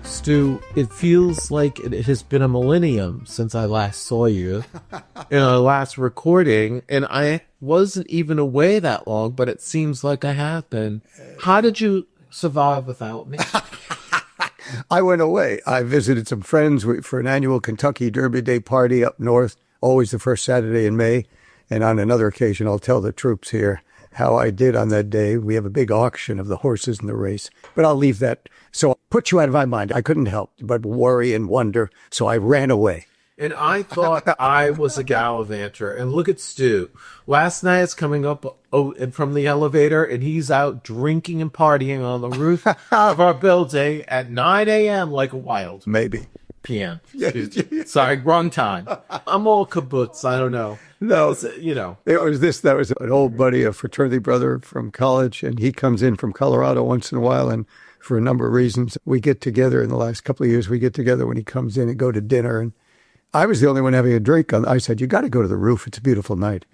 Stu, it feels like it has been a millennium since I last saw you in our last recording, and I wasn't even away that long, but it seems like I have been. How did you survive without me? I went away. I visited some friends for an annual Kentucky Derby Day party up north, always the first Saturday in May. And on another occasion, I'll tell the troops here how I did on that day. We have a big auction of the horses in the race, but I'll leave that. So I put you out of my mind. I couldn't help but worry and wonder, so I ran away. And I thought I was a gallivanter. And look at Stu. Last night it's coming up from the elevator, and he's out drinking and partying on the roof of our building at 9 a.m. like a wild. Maybe. PM. Sorry, wrong time. I'm all kibbutz. I don't know. No, you know. That was an old buddy, a fraternity brother from college, and he comes in from Colorado once in a while, and for a number of reasons, we get together in the last couple of years. We get together when he comes in and go to dinner, and I was the only one having a drink. I said, you got to go to the roof. It's a beautiful night.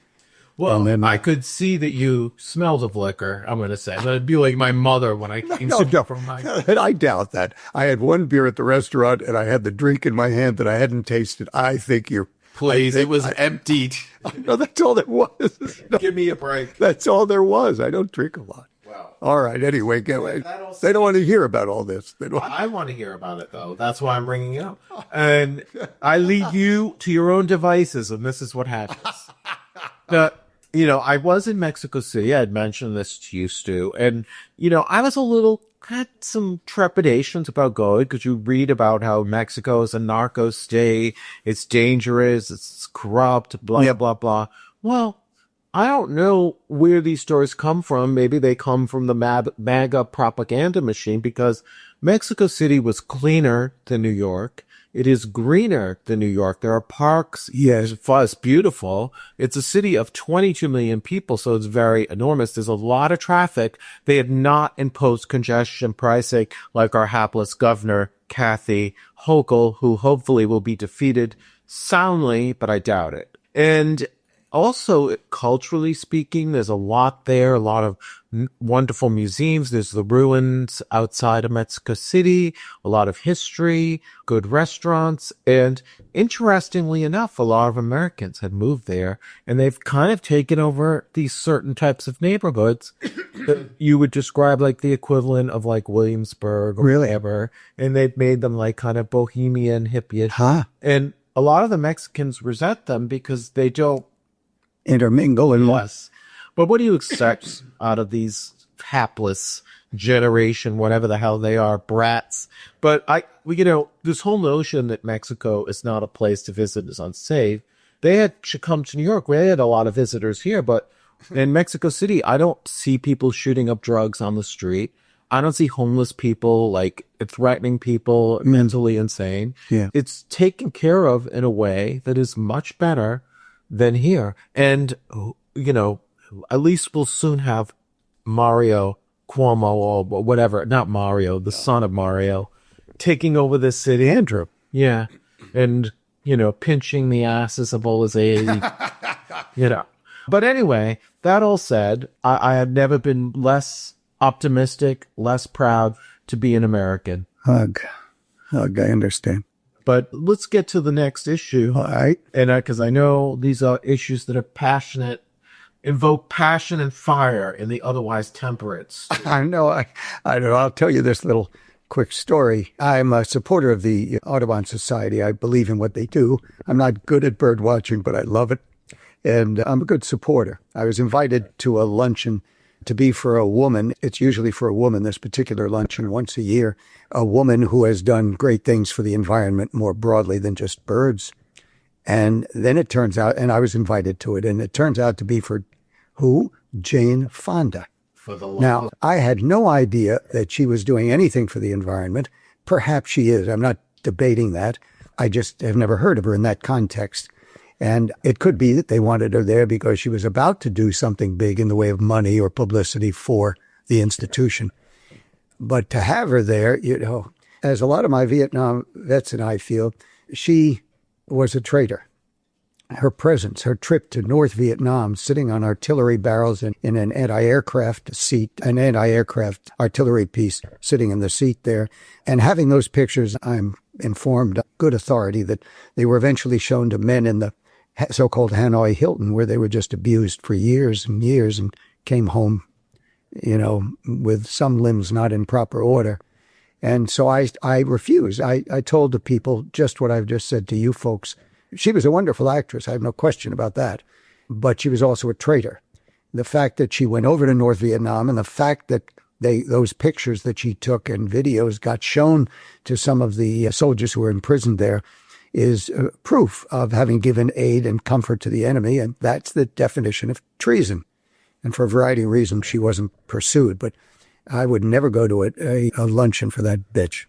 Well, then I could see that you smelled of liquor, I'm going to say. That'd be like my mother when I came from my... And I doubt that. I had one beer at the restaurant, and I had the drink in my hand that I hadn't tasted. I think you're... Please, it was emptied. No, that's all there was. No, give me a break. That's all there was. I don't drink a lot. Wow. All right, anyway, get away. They don't want to hear about all this. I want to hear about it, though. That's why I'm bringing it up. And I leave you to your own devices, and this is what happens. You know, I was in Mexico City. I had mentioned this to you, Stu. And, you know, I was had some trepidations about going because you read about how Mexico is a narco state. It's dangerous. It's corrupt, blah, blah, blah. Well, I don't know where these stories come from. Maybe they come from the MAGA propaganda machine, because Mexico City was cleaner than New York. It is greener than New York. There are parks. Yes, it's beautiful. It's a city of 22 million people, so it's very enormous. There's a lot of traffic. They have not imposed congestion pricing like our hapless governor, Kathy Hochul, who hopefully will be defeated soundly, but I doubt it. And also, culturally speaking, there's a lot there, a lot of wonderful museums. There's the ruins outside of Mexico City, a lot of history, good restaurants, and interestingly enough, a lot of Americans had moved there, and they've kind of taken over these certain types of neighborhoods that you would describe like the equivalent of like Williamsburg or whatever, and they've made them like kind of bohemian, hippie-ish. And a lot of the Mexicans resent them because they don't intermingle and less. But what do you expect out of these hapless generation, whatever the hell they are, brats? But this whole notion that Mexico is not a place to visit is unsafe. They should come to New York. We had a lot of visitors here, but in Mexico City, I don't see people shooting up drugs on the street. I don't see homeless people like threatening people, mentally insane. Yeah. It's taken care of in a way that is much better than here. And, you know, at least we'll soon have Mario Cuomo or whatever, not Mario, the son of Mario, taking over this city. Andrew. Yeah. And, you know, pinching the asses of all his age, you know. But anyway, that all said, I have never been less optimistic, less proud to be an American. Hug, I understand. But let's get to the next issue. All right. And because I know these are issues that are passionate, invoke passion and fire in the otherwise temperate. I know. I'll tell you this little quick story. I'm a supporter of the Audubon Society. I believe in what they do. I'm not good at bird watching, but I love it. And I'm a good supporter. I was invited to a luncheon to be for a woman. It's usually for a woman, this particular luncheon, once a year, a woman who has done great things for the environment more broadly than just birds. And then it turns out, and I was invited to it, and it turns out to be for who? Jane Fonda. Now, I had no idea that she was doing anything for the environment. Perhaps she is. I'm not debating that. I just have never heard of her in that context. And it could be that they wanted her there because she was about to do something big in the way of money or publicity for the institution. But to have her there, you know, as a lot of my Vietnam vets and I feel, she was a traitor. her presence, her trip to North Vietnam, sitting on artillery barrels in an anti-aircraft seat, an anti-aircraft artillery piece sitting in the seat there. And having those pictures, I'm informed, good authority, that they were eventually shown to men in the so-called Hanoi Hilton, where they were just abused for years and years and came home, with some limbs not in proper order. And so I refused. I told the people just what I've just said to you folks. She was a wonderful actress. I have no question about that. But she was also a traitor. The fact that she went over to North Vietnam and the fact that those pictures that she took and videos got shown to some of the soldiers who were imprisoned there is proof of having given aid and comfort to the enemy. And that's the definition of treason. And for a variety of reasons, she wasn't pursued. But I would never go to a luncheon for that bitch.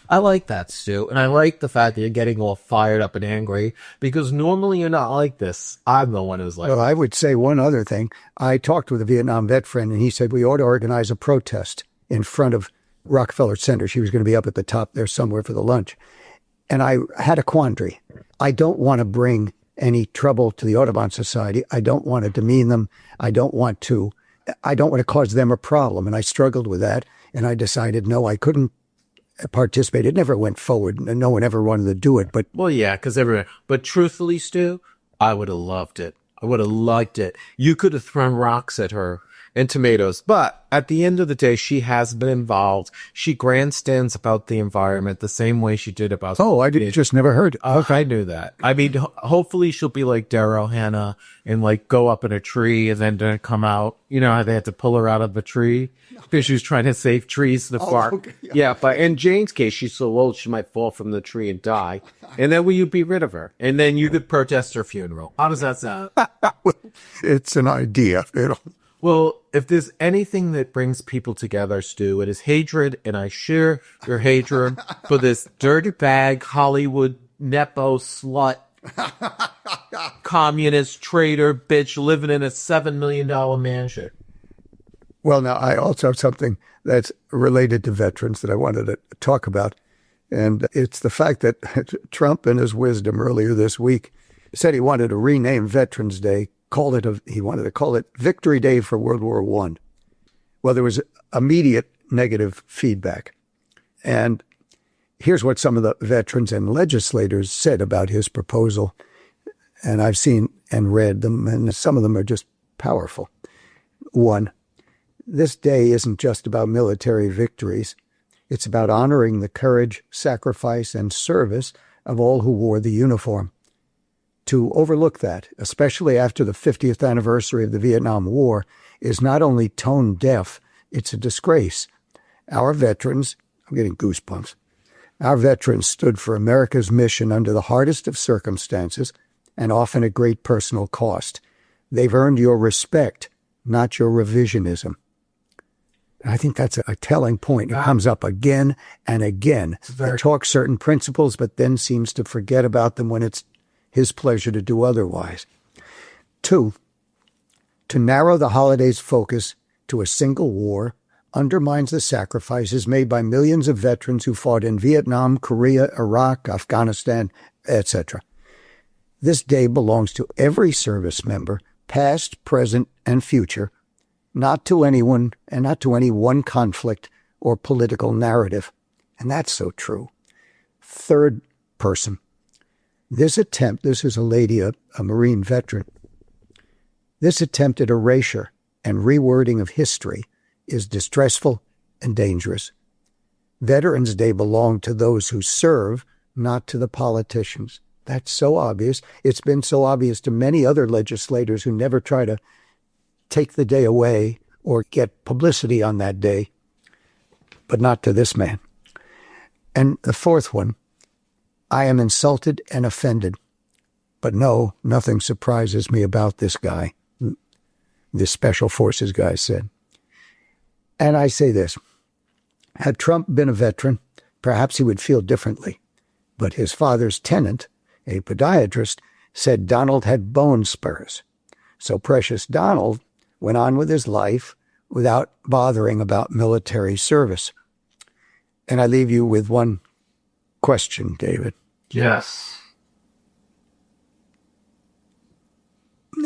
I like that, Stu, and I like the fact that you're getting all fired up and angry, because normally you're not like this. I'm the one who's like... Well, I would say one other thing. I talked with a Vietnam vet friend, and he said we ought to organize a protest in front of Rockefeller Center. She was going to be up at the top there somewhere for the lunch. And I had a quandary. I don't want to bring any trouble to the Audubon Society. I don't want to demean them. I don't want to cause them a problem. And I struggled with that, and I decided, no, I couldn't participate. It never went forward. No one ever wanted to do it. But well, yeah, because everyone. But truthfully, Stu, I would have loved it. I would have liked it. You could have thrown rocks at her and tomatoes. But at the end of the day, she has been involved. She grandstands about the environment the same way she did about... Oh, I just never heard it. Okay. I knew that. I mean, hopefully she'll be like Daryl Hannah and like go up in a tree and then come out. You know how they had to pull her out of a tree because she was trying to save trees in the park. Okay. Yeah, but in Jane's case, she's so old she might fall from the tree and die. And then will you be rid of her? And then you could protest her funeral. How does that sound? It's an idea. Well, if there's anything that brings people together, Stu, it is hatred, and I share your hatred for this dirty bag, Hollywood, nepo, slut, communist, traitor, bitch, living in a $7 million mansion. Well, now, I also have something that's related to veterans that I wanted to talk about, and it's the fact that Trump, in his wisdom earlier this week, said he wanted to rename Veterans Day. He wanted to call it Victory Day for World War I. Well, there was immediate negative feedback. And here's what some of the veterans and legislators said about his proposal. And I've seen and read them, and some of them are just powerful. One, this day isn't just about military victories. It's about honoring the courage, sacrifice, and service of all who wore the uniform. To overlook that, especially after the 50th anniversary of the Vietnam War, is not only tone deaf, it's a disgrace. Our veterans, I'm getting goosebumps, our veterans stood for America's mission under the hardest of circumstances and often at great personal cost. They've earned your respect, not your revisionism. I think that's a telling point. It comes up again and again. He talks certain principles, but then seems to forget about them when it's his pleasure to do otherwise. 2, to narrow the holiday's focus to a single war undermines the sacrifices made by millions of veterans who fought in Vietnam, Korea, Iraq, Afghanistan, etc. This day belongs to every service member, past, present, and future, not to anyone and not to any one conflict or political narrative. And that's so true. 3rd person. This is a lady, a Marine veteran. This attempt at erasure and rewording of history is distressful and dangerous. Veterans Day belonged to those who serve, not to the politicians. That's so obvious. It's been so obvious to many other legislators who never try to take the day away or get publicity on that day, but not to this man. And the 4th one, I am insulted and offended. But no, nothing surprises me about this guy, this Special Forces guy said. And I say this, had Trump been a veteran, perhaps he would feel differently. But his father's tenant, a podiatrist, said Donald had bone spurs. So precious Donald went on with his life without bothering about military service. And I leave you with one question, David. Yes.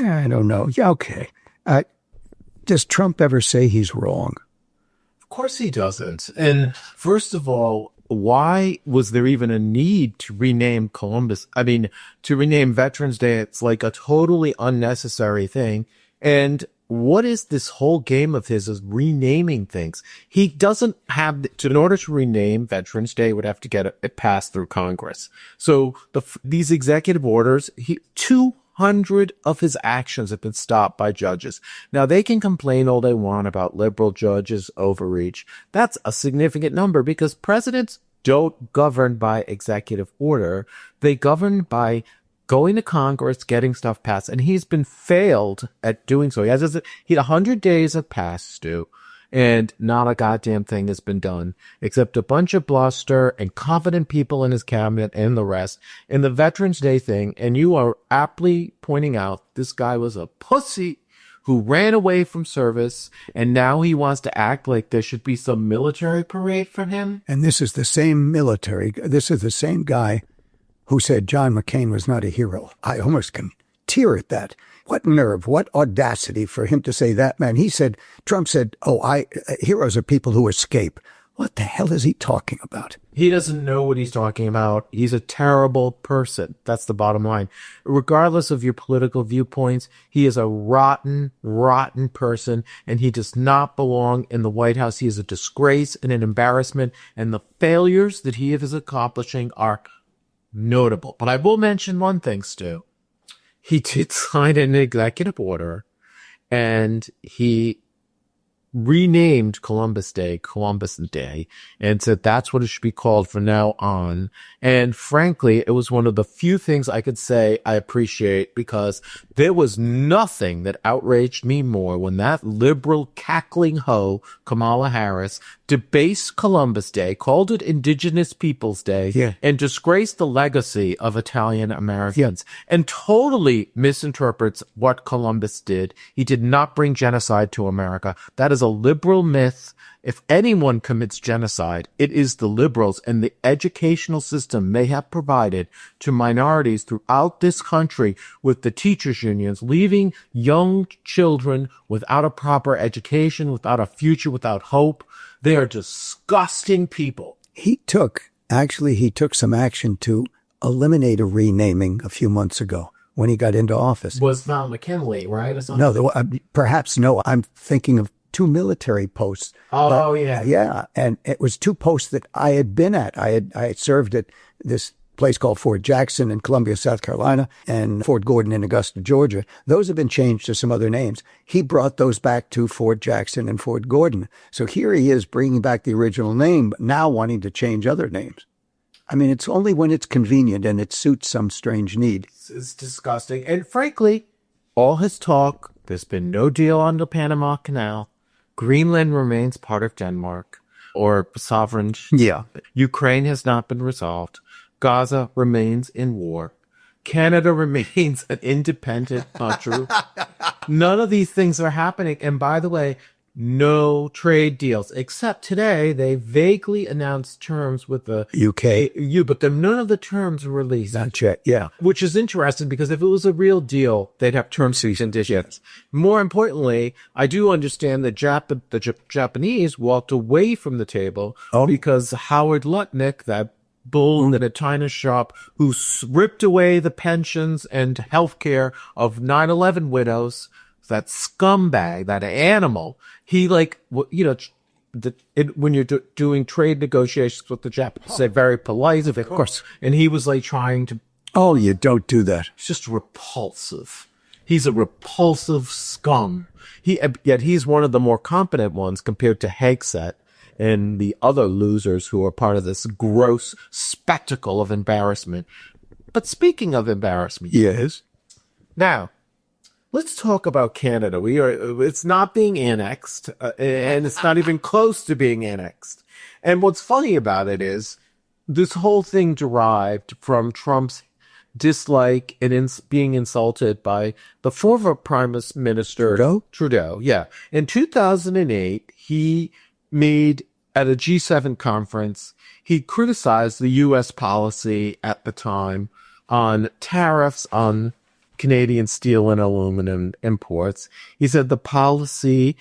I don't know. Yeah, okay. Does Trump ever say he's wrong? Of course he doesn't. And first of all, why was there even a need to rename to rename Veterans Day? It's like a totally unnecessary thing. And what is this whole game of his is renaming things? He doesn't have, in order to rename Veterans Day, would have to get it passed through Congress. So these executive orders, 200 of his actions have been stopped by judges. Now, they can complain all they want about liberal judges' overreach. That's a significant number because presidents don't govern by executive order. They govern by going to Congress, getting stuff passed, and he's been failed at doing so. He had 100 days have passed, Stu, and not a goddamn thing has been done, except a bunch of bluster and confident people in his cabinet and the rest. In the Veterans Day thing, and you are aptly pointing out, this guy was a pussy who ran away from service, and now he wants to act like there should be some military parade for him. And this is the same guy who said John McCain was not a hero. I almost can tear at that. What nerve, what audacity for him to say that, man. Trump said, heroes are people who escape. What the hell is he talking about? He doesn't know what he's talking about. He's a terrible person. That's the bottom line. Regardless of your political viewpoints, he is a rotten, rotten person, and he does not belong in the White House. He is a disgrace and an embarrassment, and the failures that he is accomplishing are notable. But I will mention one thing, Stu. He did sign an executive order, and he renamed Columbus Day, and said that's what it should be called from now on. And frankly, it was one of the few things I could say I appreciate, because there was nothing that outraged me more when that liberal cackling hoe, Kamala Harris, debased Columbus Day, called it Indigenous Peoples Day, and disgraced the legacy of Italian Americans, and totally misinterprets what Columbus did. He did not bring genocide to America. That is a liberal myth. If anyone commits genocide, it is the liberals, and the educational system they have provided to minorities throughout this country with the teachers' unions, leaving young children without a proper education, without a future, without hope. They are disgusting people. He took some action to eliminate a renaming a few months ago when he got into office. Was not McKinley, right? No, perhaps no. I'm thinking of 2 military posts. Yeah. And it was 2 posts that I had been at. I had served at this place called Fort Jackson in Columbia, South Carolina, and Fort Gordon in Augusta, Georgia. Those have been changed to some other names. He brought those back to Fort Jackson and Fort Gordon. So here he is bringing back the original name, but now wanting to change other names. I mean, it's only when it's convenient and it suits some strange need. It's disgusting. And frankly, all his talk, there's been no deal on the Panama Canal. Greenland remains part of Denmark, or sovereign. Yeah. Ukraine has not been resolved. Gaza remains in war. Canada remains an independent country. None of these things are happening. And by the way, no trade deals, except today they vaguely announced terms with the UK. But none of the terms were released. Not yet, yeah. Which is interesting, because if it was a real deal, they'd have terms and conditions. More importantly, I do understand that the Japanese walked away from the table because Howard Lutnick, that bull in a china shop who ripped away the pensions and health care of 9/11 widows, that scumbag, that animal, he when you're doing trade negotiations with the Japanese, they're very polite, of course. And he was trying to. Oh, you don't do that. It's just repulsive. He's a repulsive scum. Yet he's one of the more competent ones compared to Hegseth and the other losers who are part of this gross spectacle of embarrassment. But speaking of embarrassment. Yes. Now, let's talk about Canada. It's not being annexed, and it's not even close to being annexed. And what's funny about it is this whole thing derived from Trump's dislike and being insulted by the former Prime Minister Trudeau. Yeah. In 2008, he made, at a G7 conference, he criticized the U.S. policy at the time on tariffs on Canadian steel and aluminum imports. He said the policy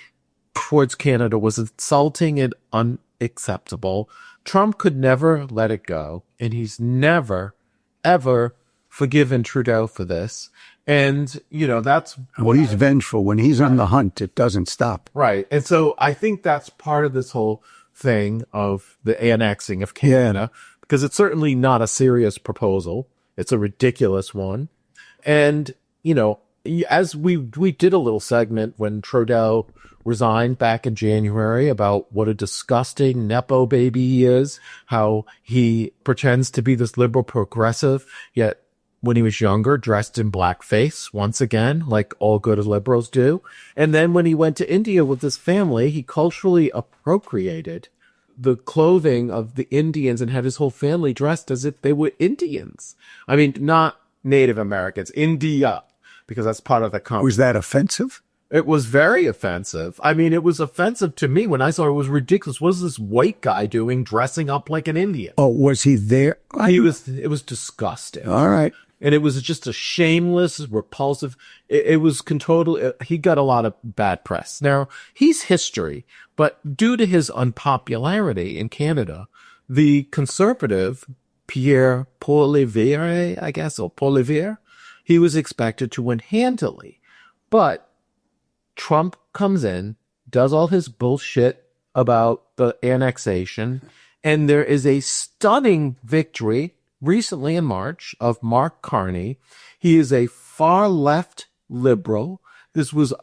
towards Canada was insulting and unacceptable. Trump could never let it go, and he's never, ever forgiven Trudeau for this. And, that's... Well, he's vengeful. When he's on the hunt, it doesn't stop. Right. And so I think that's part of this whole thing of the annexing of Canada, because it's certainly not a serious proposal. It's a ridiculous one. And, as we did a little segment when Trudeau resigned back in January about what a disgusting nepo baby he is, how he pretends to be this liberal progressive, yet when he was younger, dressed in blackface once again, like all good liberals do. And then when he went to India with his family, he culturally appropriated the clothing of the Indians and had his whole family dressed as if they were Indians. I mean, not Native Americans, India, because that's part of the country. Was that offensive? It was very offensive. I mean, it was offensive to me when I saw it. It was ridiculous. What is this white guy doing dressing up like an Indian? Oh, was he there? It was disgusting. All right. And it was just a shameless, repulsive, it was total, he got a lot of bad press. Now, he's history, but due to his unpopularity in Canada, the conservative Pierre Poilievre, I guess, or Poilievre, he was expected to win handily. But Trump comes in, does all his bullshit about the annexation, and there is a stunning victory recently in March of Mike Carney. He is a far left liberal. This was,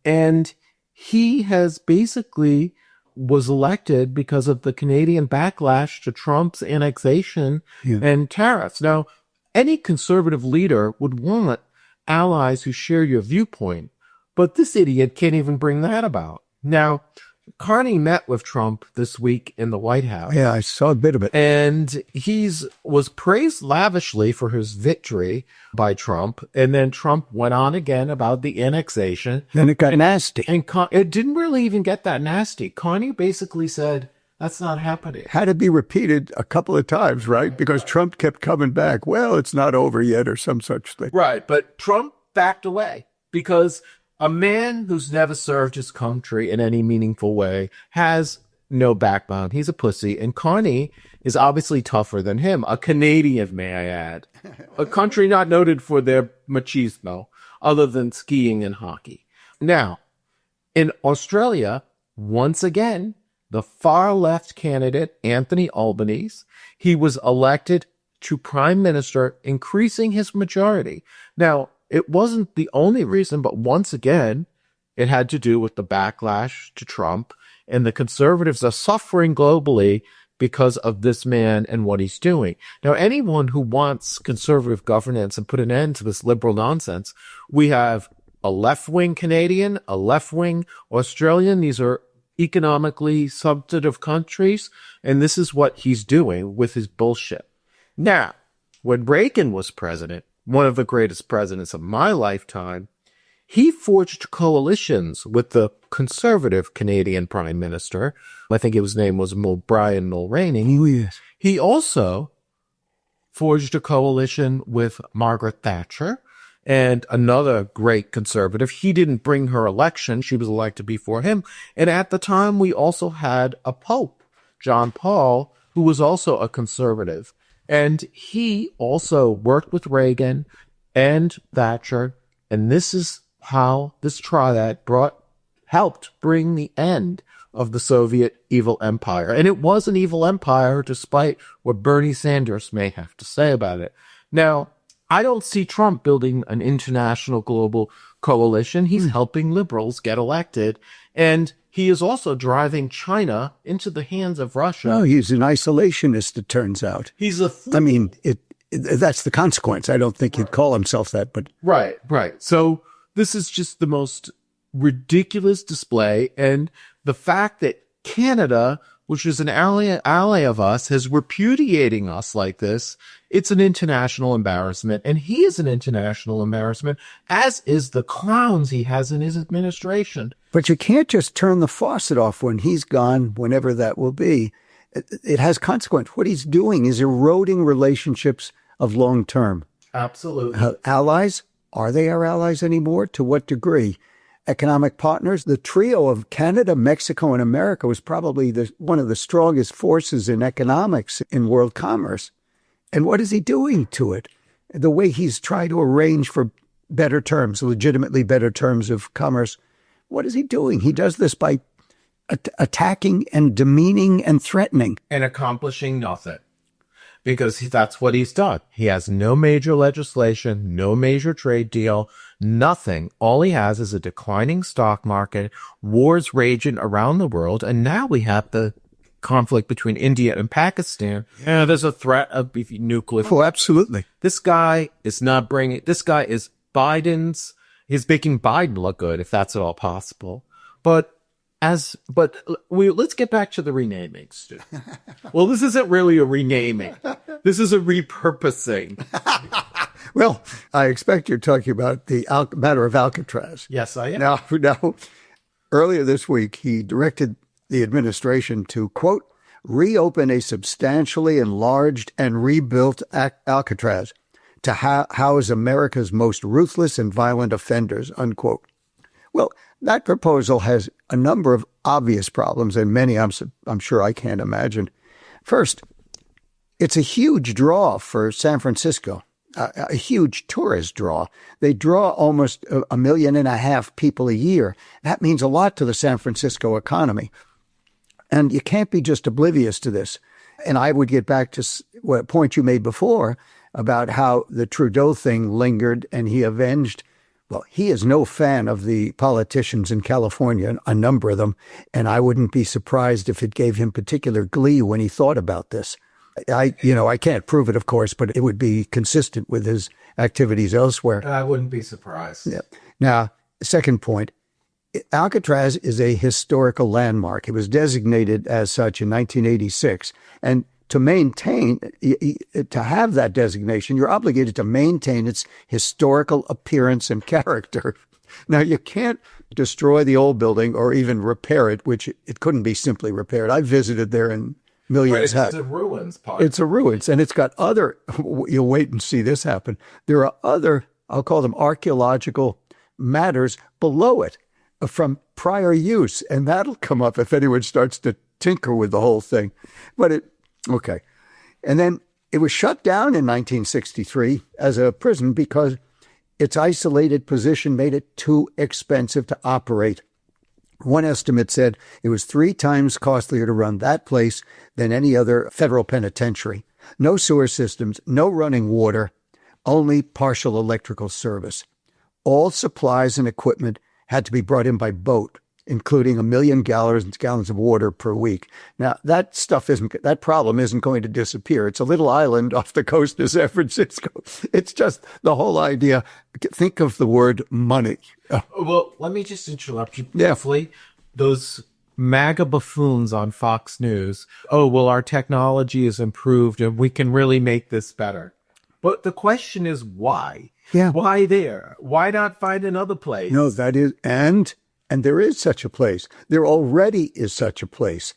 and he has basically was elected because of the Canadian backlash to Trump's annexation and tariffs. Now, any conservative leader would want allies who share your viewpoint, but this idiot can't even bring that about. Now, Carney met with Trump this week in the White House. Yeah, I saw a bit of it. And was praised lavishly for his victory by Trump. And then Trump went on again about the annexation. Then it got nasty. And it didn't really even get that nasty. Carney basically said, that's not happening. Had to be repeated a couple of times, right? Because Trump kept coming back. Well, it's not over yet or some such thing. Right. But Trump backed away because a man who's never served his country in any meaningful way has no backbone. He's a pussy. And Carney is obviously tougher than him. A Canadian, may I add. A country not noted for their machismo, other than skiing and hockey. Now, in Australia, once again, the far left candidate, Anthony Albanese, he was elected to prime minister, increasing his majority. Now, it wasn't the only reason, but once again, it had to do with the backlash to Trump, and the conservatives are suffering globally because of this man and what he's doing. Now, anyone who wants conservative governance and put an end to this liberal nonsense, we have a left-wing Canadian, a left-wing Australian. These are economically substantive countries, and this is what he's doing with his bullshit. Now, when Reagan was president, one of the greatest presidents of my lifetime, he forged coalitions with the conservative Canadian prime minister. I think his name was Brian Mulroney. Oh, yes. He also forged a coalition with Margaret Thatcher and another great conservative. He didn't bring her election. She was elected before him. And at the time, we also had a Pope, John Paul, who was also a conservative. And he also worked with Reagan and Thatcher. And this is how this triad helped bring the end of the Soviet evil empire. And it was an evil empire, despite what Bernie Sanders may have to say about it. Now, I don't see Trump building an international global coalition. He's helping liberals get elected. And he is also driving China into the hands of Russia. No, he's an isolationist, it turns out. I mean, that's the consequence. I don't think he'd call himself that, but... Right. So this is just the most ridiculous display. And the fact that Canada, which is an ally of us, is repudiating us like this, it's an international embarrassment. And he is an international embarrassment, as is the clowns he has in his administration. But you can't just turn the faucet off when he's gone, whenever that will be. It has consequence. What he's doing is eroding relationships of long term. Absolutely. Allies, Are they our allies anymore? To what degree? Economic partners? The trio of Canada, Mexico, and America was probably one of the strongest forces in economics in world commerce. And what is he doing to it? The way he's tried to arrange for better terms, legitimately better terms of commerce. What is he doing? He does this by attacking and demeaning and threatening. And accomplishing nothing. Because that's what he's done. He has no major legislation, no major trade deal, nothing. All he has is a declining stock market, wars raging around the world, and now we have the conflict between India and Pakistan. Yeah, there's a threat of nuclear. Oh, absolutely. This guy is Biden's, he's making Biden look good, if that's at all possible. Let's get back to the renaming, Stu. Well, this isn't really a renaming. This is a repurposing. Well, I expect you're talking about the matter of Alcatraz. Yes, I am. Now, earlier this week, he directed the administration to, quote, reopen a substantially enlarged and rebuilt Alcatraz to house America's most ruthless and violent offenders, unquote. Well, that proposal has a number of obvious problems, and many I'm sure I can't imagine. First, it's a huge draw for San Francisco, a huge tourist draw. They draw almost 1.5 million people a year. That means a lot to the San Francisco economy. And you can't be just oblivious to this. And I would get back to what point you made before about how the Trudeau thing lingered and he avenged. Well, he is no fan of the politicians in California, a number of them, and I wouldn't be surprised if it gave him particular glee when he thought about this. I can't prove it, of course, but it would be consistent with his activities elsewhere. I wouldn't be surprised. Yeah. Now, second point, Alcatraz is a historical landmark. It was designated as such in 1986, and to have that designation, you're obligated to maintain its historical appearance and character. Now, you can't destroy the old building or even repair it, which it couldn't be simply repaired. I visited there in millions. Right, it's a ruins part. It's a ruins, and it's got other, you'll wait and see this happen. There are other, I'll call them archaeological matters below it from prior use, and that'll come up if anyone starts to tinker with the whole thing. Okay. And then it was shut down in 1963 as a prison because its isolated position made it too expensive to operate. One estimate said it was 3 times costlier to run that place than any other federal penitentiary. No sewer systems, no running water, only partial electrical service. All supplies and equipment had to be brought in by boat, including 1 million gallons of water per week. Now, that problem isn't going to disappear. It's a little island off the coast of San Francisco. It's just the whole idea. Think of the word money. Well, let me just interrupt you briefly. Yeah. Those MAGA buffoons on Fox News, our technology is improved and we can really make this better. But the question is why? Yeah. Why there? Why not find another place? No, that is, and there is such a place. There already is such a place.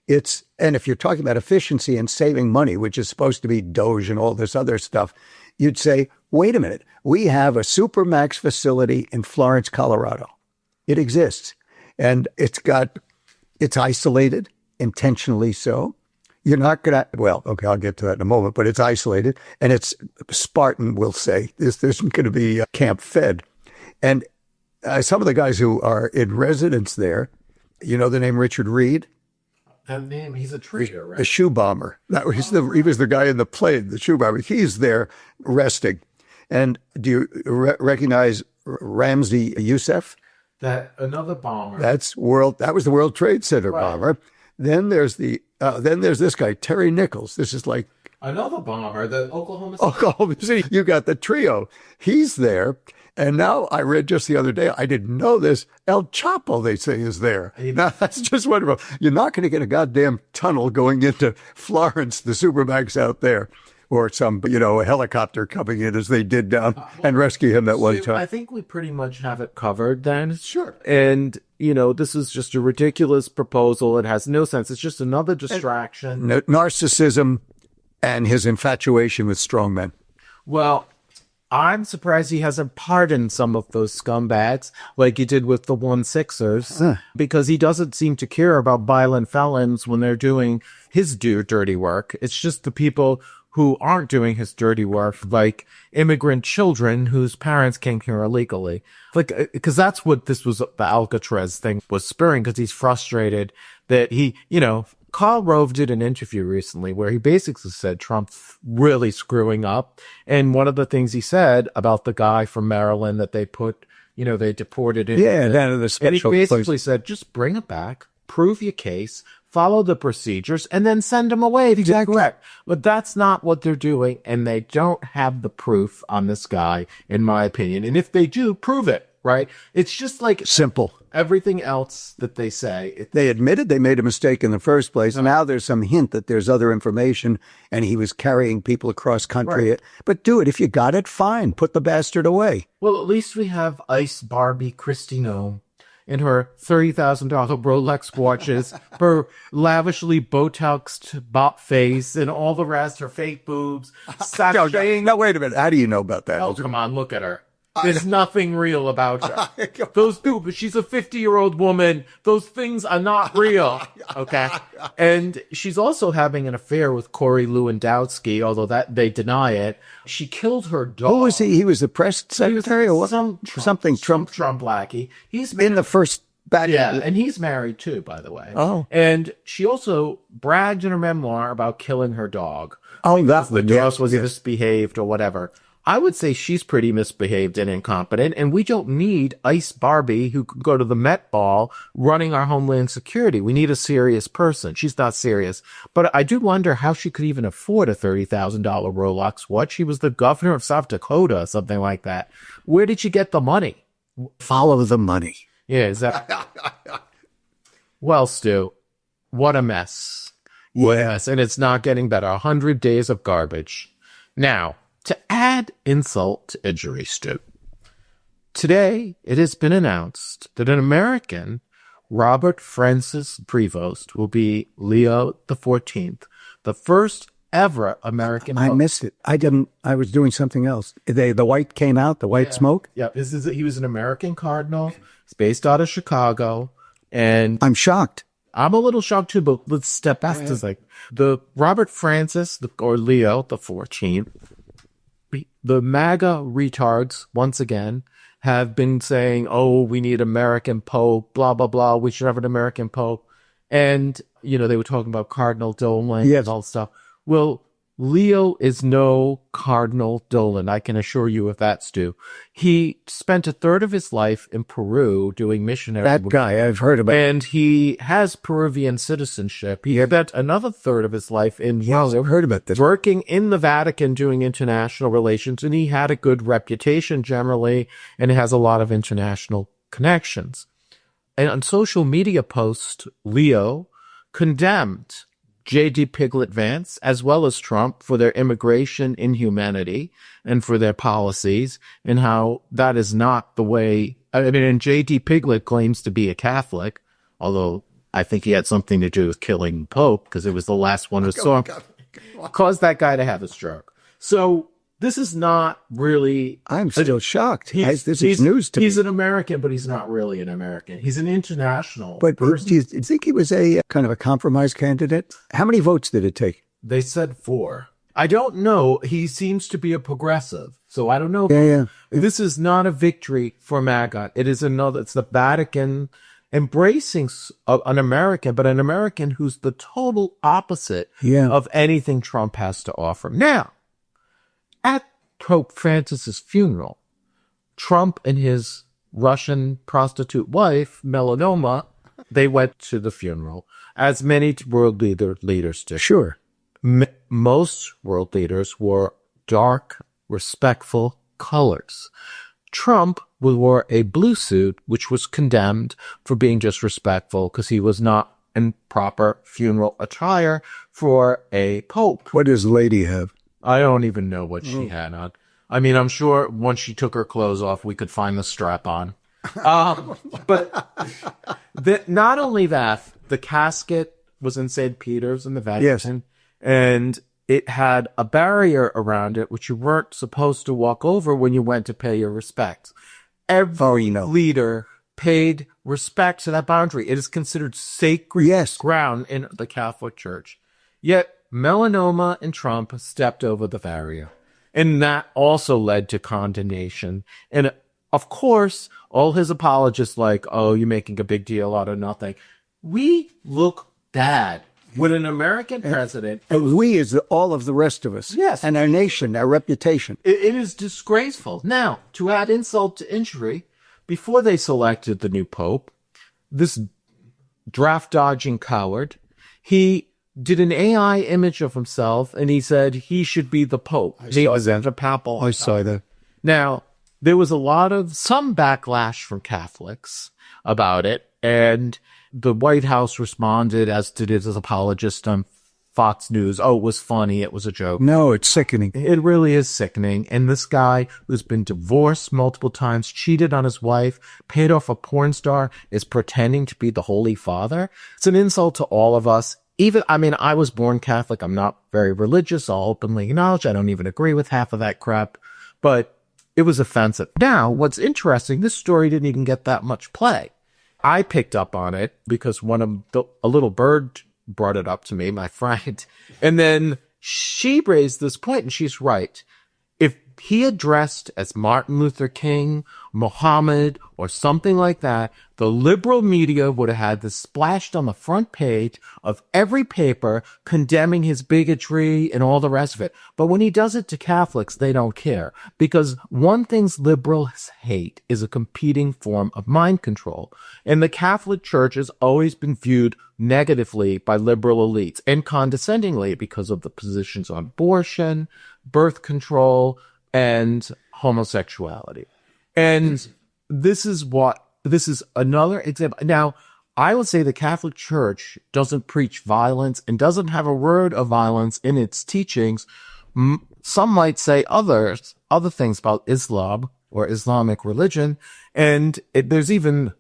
And if you're talking about efficiency and saving money, which is supposed to be Doge and all this other stuff, you'd say, wait a minute, we have a Supermax facility in Florence, Colorado. It exists. And it's isolated, intentionally so. You're not going to, I'll get to that in a moment, but it's isolated and it's Spartan, we'll say. There's going to be camp fed. And some of the guys who are in residence there, you know the name Richard Reed? That name, he's a traitor, right? A shoe bomber. He was the guy in the plane, the shoe bomber. He's there resting. And do you recognize Ramzi Youssef? Another bomber. That was the World Trade Center bomber. Then there's this guy, Terry Nichols. This is like another bomber, the Oklahoma City. Oklahoma City. You got the trio. He's there. And now I read just the other day, I didn't know this, El Chapo, they say, is there. Now, that's just wonderful. You're not going to get a goddamn tunnel going into Florence, the Supermax out there, or some, a helicopter coming in as they did down and rescue him that one time. I think we pretty much have it covered then. Sure. And, this is just a ridiculous proposal. It has no sense. It's just another distraction. Narcissism and his infatuation with strong men. Well, I'm surprised he hasn't pardoned some of those scumbags like he did with the 1-6ers, because he doesn't seem to care about violent felons when they're doing his dirty work. It's just the people who aren't doing his dirty work, like immigrant children whose parents came here illegally. Like, because that's what this was, the Alcatraz thing was spurring, because he's frustrated that he, Karl Rove did an interview recently where he basically said Trump's really screwing up. And one of the things he said about the guy from Maryland that they put, they deported in. Yeah, that of the special and he basically said, just bring it back, prove your case, follow the procedures, and then send him away. Exactly. Correct. But that's not what they're doing, and they don't have the proof on this guy, in my opinion. And if they do, prove it, right? It's just like simple. Everything else that they say. They admitted they made a mistake in the first place, and now there's some hint that there's other information, and he was carrying people across country. Right. But do it. If you got it, fine. Put the bastard away. Well, at least we have Ice Barbie Christino in her $30,000 Rolex watches, her lavishly Botoxed bot face, and all the rest, her fake boobs. No, wait a minute. How do you know about that? Oh, come on, look at her. There's nothing real about her. Those but she's a 50-year-old woman. Those things are not real. Okay. And she's also having an affair with Corey Lewandowski, although that they deny it. She killed her dog. Who was he? He was the press secretary or what? Something Trump lackey. He's in the first batch. Yeah, and he's married too, by the way. Oh. And she also bragged in her memoir about killing her dog. Oh, that's the dog was misbehaved or whatever. I would say she's pretty misbehaved and incompetent, and we don't need Ice Barbie who could go to the Met Ball running our Homeland Security. We need a serious person. She's not serious. But I do wonder how she could even afford a $30,000 Rolex watch. She was the governor of South Dakota or something like that. Where did she get the money? Follow the money. Yeah, is that... Well, Stu, what a mess. Yes, and it's not getting better. 100 days of garbage. Now... to add insult to injury, Stu, today it has been announced that an American, Robert Francis Prevost, will be Leo the 14th, the first ever American. I missed it. I was doing something else. The white came out, the white smoke? Yeah, he was an American cardinal. He's based out of Chicago. And I'm shocked. I'm a little shocked too, but let's step back to like the Robert Francis, or Leo the 14th. The MAGA retards, once again, have been saying, oh, we need American Pope, blah, blah, blah. We should have an American Pope. And, they were talking about Cardinal Dolan and all stuff. Well, Leo is no Cardinal Dolan, I can assure you of that, Stu. He spent a third of his life in Peru doing missionary work. That guy, I've heard about. And he has Peruvian citizenship. He spent another third of his life in I've heard about this. Working in the Vatican doing international relations, and he had a good reputation generally, and he has a lot of international connections. And on social media posts, Leo condemned J.D. Piglet Vance, as well as Trump, for their immigration inhumanity and for their policies, and how that is not the way. I mean, and J.D. Piglet claims to be a Catholic, although I think he had something to do with killing Pope, because it was the last one who saw him. Caused that guy to have a stroke. So this is not really... I'm still shocked. This is news to me. He's an American, but he's not really an American. He's an international person. Do you think he was a kind of a compromise candidate? How many votes did it take? They said 4. I don't know. He seems to be a progressive. So I don't know. This is not a victory for MAGA. It's the Vatican embracing an American, but an American who's the total opposite of anything Trump has to offer. Now, at Pope Francis's funeral, Trump and his Russian prostitute wife, Melanoma, they went to the funeral, as many world leaders do. Sure. Most world leaders wore dark, respectful colors. Trump wore a blue suit, which was condemned for being disrespectful because he was not in proper funeral attire for a pope. What does Lady have? I don't even know what she had on. I mean, I'm sure once she took her clothes off, we could find the strap on. But not only that, the casket was in St. Peter's in the Vatican. Yes. And it had a barrier around it, which you weren't supposed to walk over when you went to pay your respects. Every leader paid respect to that boundary. It is considered sacred ground in the Catholic Church. Yet melanoma and Trump stepped over the barrier. And that also led to condemnation. And of course, all his apologists like, oh, you're making a big deal out of nothing. We look bad when an American president... And we is all of the rest of us. Yes. And our nation, our reputation. It is disgraceful. Now, to add insult to injury, before they selected the new pope, this draft-dodging coward, he did an AI image of himself, and he said he should be the pope. He was a papal. I saw that. Now, there was some backlash from Catholics about it, and the White House responded, as did his apologist on Fox News. Oh, it was funny. It was a joke. No, it's sickening. It really is sickening. And this guy who's been divorced multiple times, cheated on his wife, paid off a porn star, is pretending to be the Holy Father. It's an insult to all of us. I was born Catholic. I'm not very religious. I'll openly acknowledge I don't even agree with half of that crap. But it was offensive. Now, what's interesting, this story didn't even get that much play. I picked up on it because a little bird brought it up to me, my friend. And then she raised this point, and she's right. If he had dressed as Martin Luther King, Muhammad, or something like that, the liberal media would have had this splashed on the front page of every paper condemning his bigotry and all the rest of it. But when he does it to Catholics, they don't care. Because one thing liberals hate is a competing form of mind control. And the Catholic Church has always been viewed negatively by liberal elites, and condescendingly because of the positions on abortion, birth control, and homosexuality. And this is another example. Now, I would say the Catholic Church doesn't preach violence and doesn't have a word of violence in its teachings. Some might say other things about Islam or Islamic religion. And there's even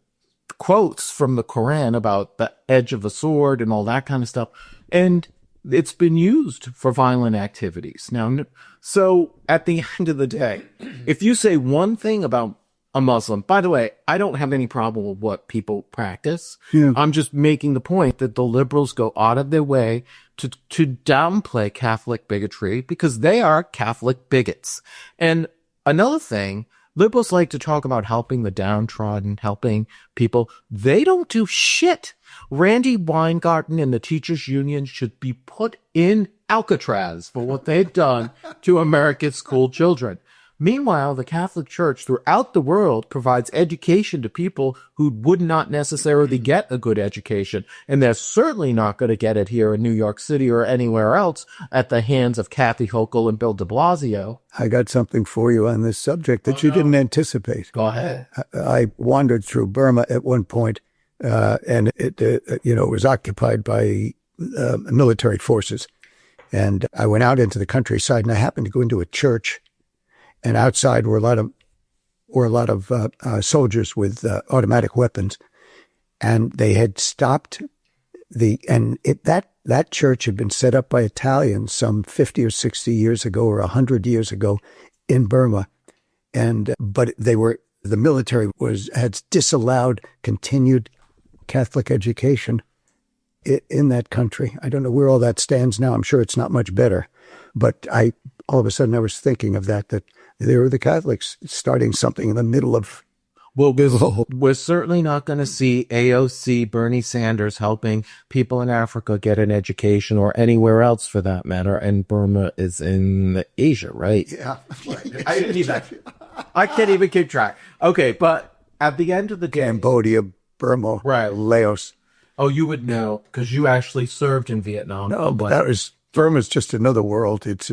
quotes from the Quran about the edge of the sword and all that kind of stuff. And it's been used for violent activities. Now, so at the end of the day, if you say one thing about a Muslim, by the way, I don't have any problem with what people practice. Yeah. I'm just making the point that the liberals go out of their way to downplay Catholic bigotry because they are Catholic bigots. And another thing, liberals like to talk about helping the downtrodden, helping people. They don't do shit. Randy Weingarten and the teachers union should be put in Alcatraz for what they've done to America's school children. Meanwhile, the Catholic Church throughout the world provides education to people who would not necessarily get a good education. And they're certainly not going to get it here in New York City or anywhere else at the hands of Kathy Hochul and Bill de Blasio. I got something for you on this subject that you didn't anticipate. Go ahead. I wandered through Burma at one point, and it was occupied by military forces. And I went out into the countryside, and I happened to go into a church. And outside were a lot of soldiers with automatic weapons, and they had stopped that church had been set up by Italians some 50 or 60 years ago or 100 years ago in Burma, but the military had disallowed continued Catholic education in that country. I don't know where all that stands now. I'm sure it's not much better, but all of a sudden I was thinking of that there were the Catholics starting something in the middle of... Well, we're certainly not going to see AOC, Bernie Sanders helping people in Africa get an education or anywhere else for that matter. And Burma is in Asia, right? Yeah. I can't even keep track. Okay, but at the end of the day... Cambodia, Burma, right. Laos. Oh, you would know because you actually served in Vietnam. No, but Burma's just another world. It's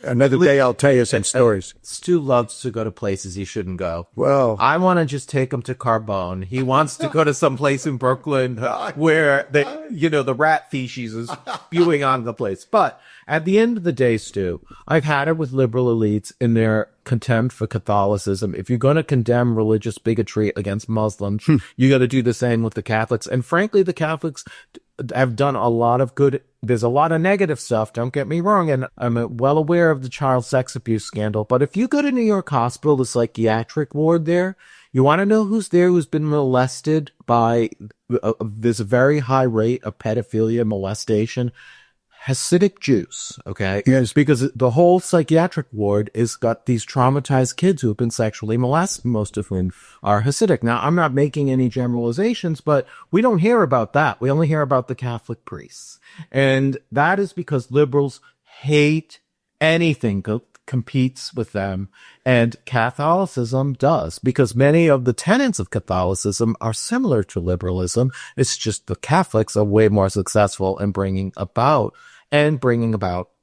another day I'll tell you some stories. Stu loves to go to places he shouldn't go. Well, I want to just take him to Carbone. He wants to go to some place in Brooklyn where the rat feces is spewing onto the place. But at the end of the day, Stu, I've had it with liberal elites in their contempt for Catholicism. If you're going to condemn religious bigotry against Muslims, you got to do the same with the Catholics. And frankly, the Catholics have done a lot of good there's a lot of negative stuff, don't get me wrong, and I'm well aware of the child sex abuse scandal, but if you go to New York Hospital, the psychiatric ward there, you want to know who's there who's been molested by, there's a very high rate of pedophilia, molestation, Hasidic Jews, okay? Yes. Because the whole psychiatric ward is got these traumatized kids who have been sexually molested, most of whom are Hasidic. Now, I'm not making any generalizations, but we don't hear about that. We only hear about the Catholic priests. And that is because liberals hate anything that competes with them. And Catholicism does, because many of the tenets of Catholicism are similar to liberalism. It's just the Catholics are way more successful in bringing about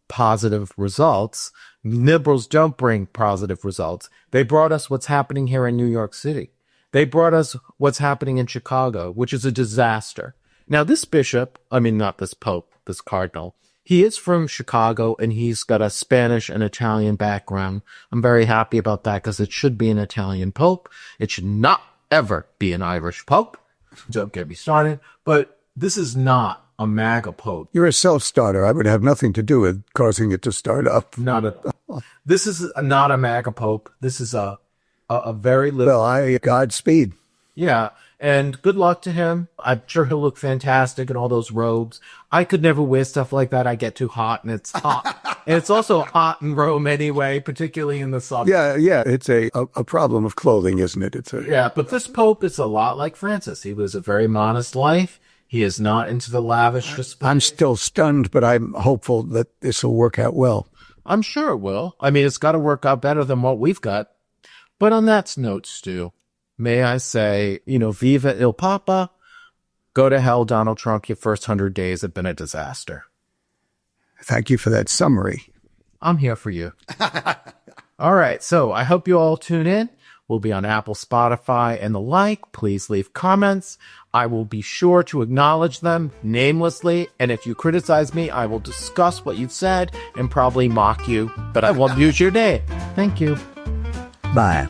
positive results. Liberals don't bring positive results. They brought us what's happening here in New York City. They brought us what's happening in Chicago, which is a disaster. Now, this bishop, not this pope, this cardinal, he is from Chicago, and he's got a Spanish and Italian background. I'm very happy about that, because it should be an Italian pope. It should not ever be an Irish pope. Don't get me started. But this is not a MAGA pope. You're a self-starter. I would have nothing to do with causing it to start up. This is not a MAGA pope. This is a very little... Well, Godspeed. Yeah, and good luck to him. I'm sure he'll look fantastic in all those robes. I could never wear stuff like that. I get too hot, and it's hot. And it's also hot in Rome anyway, particularly in the summer. Yeah, it's a problem of clothing, isn't it? Yeah, but this pope is a lot like Francis. He lives a very modest life. He is not into the lavish display. I'm still stunned, but I'm hopeful that this will work out well. I'm sure it will. It's got to work out better than what we've got. But on that note, Stu, may I say, Viva il Papa, go to hell, Donald Trump. Your first 100 days have been a disaster. Thank you for that summary. I'm here for you. All right, so I hope you all tune in. We'll be on Apple, Spotify, and the like. Please leave comments. I will be sure to acknowledge them namelessly, and if you criticize me, I will discuss what you've said and probably mock you, but I won't use your name. Thank you. Bye.